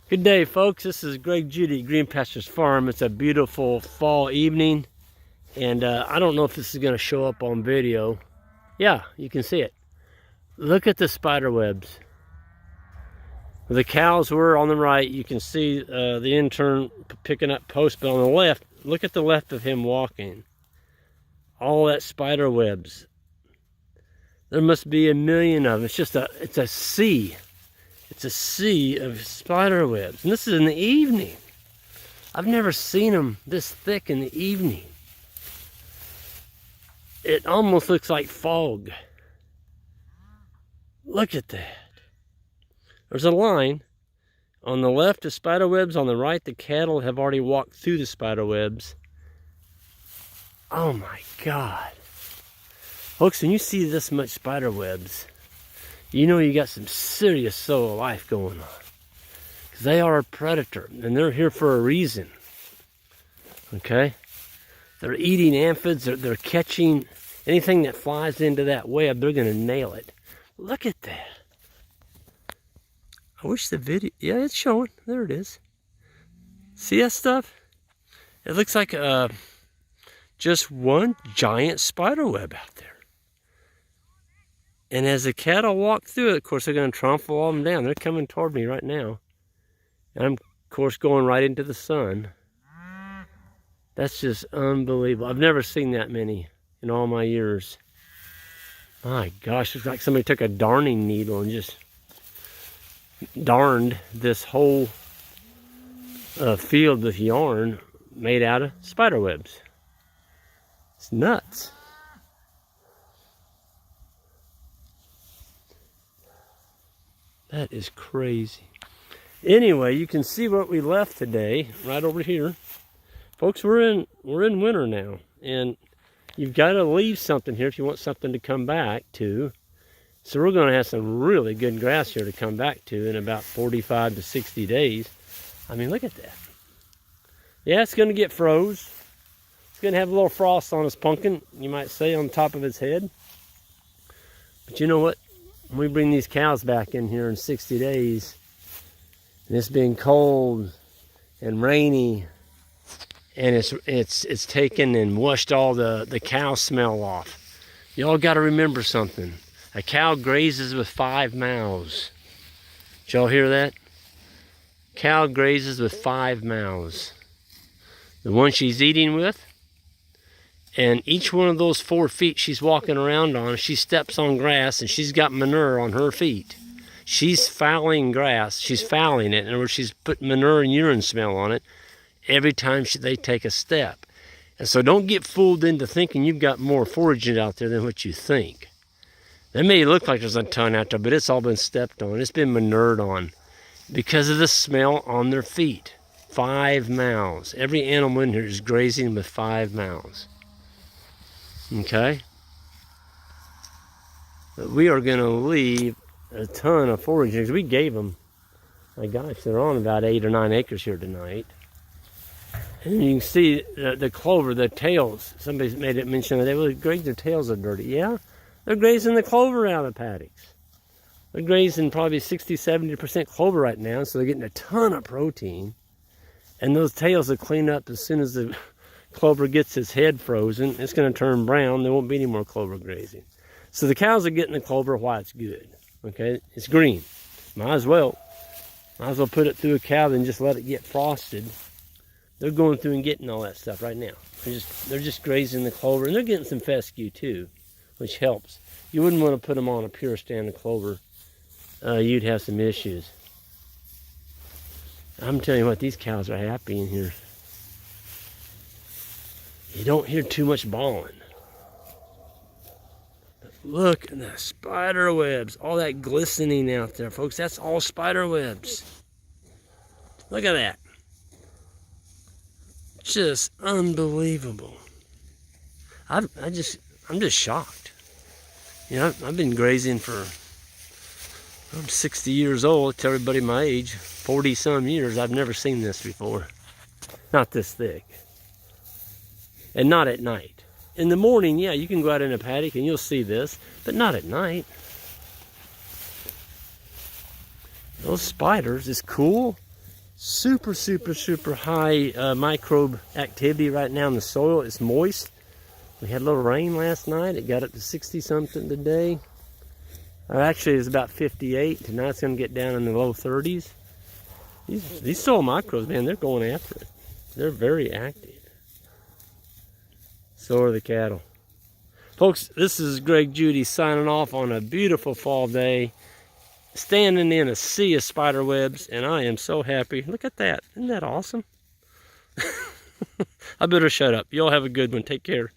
Good day, folks. This is Greg Judy, Green Pastures Farm. It's a beautiful fall evening, and I don't know if this is going to show up on video. Yeah, you can see it. Look at the spider webs. The cows were on the right. You can see the intern picking up posts, but on the left, look at the left of him walking. All that spider webs. There must be a million of them. It's a sea. It's a sea of spider webs. And this is in the evening. I've never seen them this thick in the evening. It almost looks like fog. Look at that. There's a line. On the left, the spider webs. On the right, the cattle have already walked through the spider webs. Oh my God. Folks, when you see this much spider webs, you know you got some serious soul of life going on. Because they are a predator, and they're here for a reason. Okay? They're eating amphids, they're catching anything that flies into that web, they're going to nail it. Look at that. I wish the video, yeah, it's showing. There it is. See that stuff? It looks like just one giant spider web out there. And as the cattle walk through it, of course, they're going to trample all of them down. They're coming toward me right now. And I'm, of course, going right into the sun. That's just unbelievable. I've never seen that many in all my years. My gosh, it's like somebody took a darning needle and just darned this whole field with yarn made out of spider webs. It's nuts. That is crazy. Anyway, you can see what we left today, right over here. Folks, we're in winter now, and you've got to leave something here if you want something to come back to. So we're going to have some really good grass here to come back to in about 45 to 60 days. I mean, look at that. Yeah, it's going to get froze. It's going to have a little frost on his pumpkin, you might say, on the top of his head. But you know what? When we bring these cows back in here in 60 days, and it's been cold and rainy, and it's taken and washed all the cow smell off. Y'all got to remember something. A cow grazes with 5 mouths. Did y'all hear that? Cow grazes with 5 mouths. The one she's eating with, and each one of those 4 feet she's walking around on, she steps on grass and she's got manure on her feet. She's fouling grass. She's fouling it. In other words, she's put manure and urine smell on it every time they take a step. And so don't get fooled into thinking you've got more foraging out there than what you think. It may look like there's a ton out there, but it's all been stepped on. It's been manured on because of the smell on their feet. 5 mouths. Every animal in here is grazing with 5 mouths. Okay? But we are going to leave a ton of foraging. We gave them, my gosh, they're on about 8 or 9 acres here tonight. And you can see the clover, the tails. Somebody made it mention that they would graze, their tails are dirty. Yeah, they're grazing the clover out of the paddocks. They're grazing probably 60-70% clover right now, so they're getting a ton of protein. And those tails will clean up as soon as the clover gets its head frozen. It's going to turn brown. There won't be any more clover grazing. So the cows are getting the clover while it's good. Okay, it's green. Might as well put it through a cow than just let it get frosted. They're going through and getting all that stuff right now. They're just grazing the clover, and they're getting some fescue too, which helps. You wouldn't want to put them on a pure stand of clover. You'd have some issues. I'm telling you what, these cows are happy in here. You don't hear too much bawling. But look at the spider webs. All that glistening out there, folks. That's all spider webs. Look at that. Just unbelievable. I'm just shocked. You know, I've been grazing for, I'm 60 years old. To everybody my age, 40 some years. I've never seen this before. Not this thick. And not at night. In the morning, yeah, you can go out in a paddock and you'll see this, but not at night. Those spiders, it's cool. Super, super, super high microbe activity right now in the soil. It's moist. We had a little rain last night. It got up to 60 something today. Or actually, it's about 58. Tonight it's going to get down in the low 30s. These soil microbes, man, they're going after it. They're very active. So are the cattle. Folks, this is Greg Judy signing off on a beautiful fall day, standing in a sea of spider webs, and I am so happy. Look at that. Isn't that awesome? I better shut up. Y'all have a good one. Take care.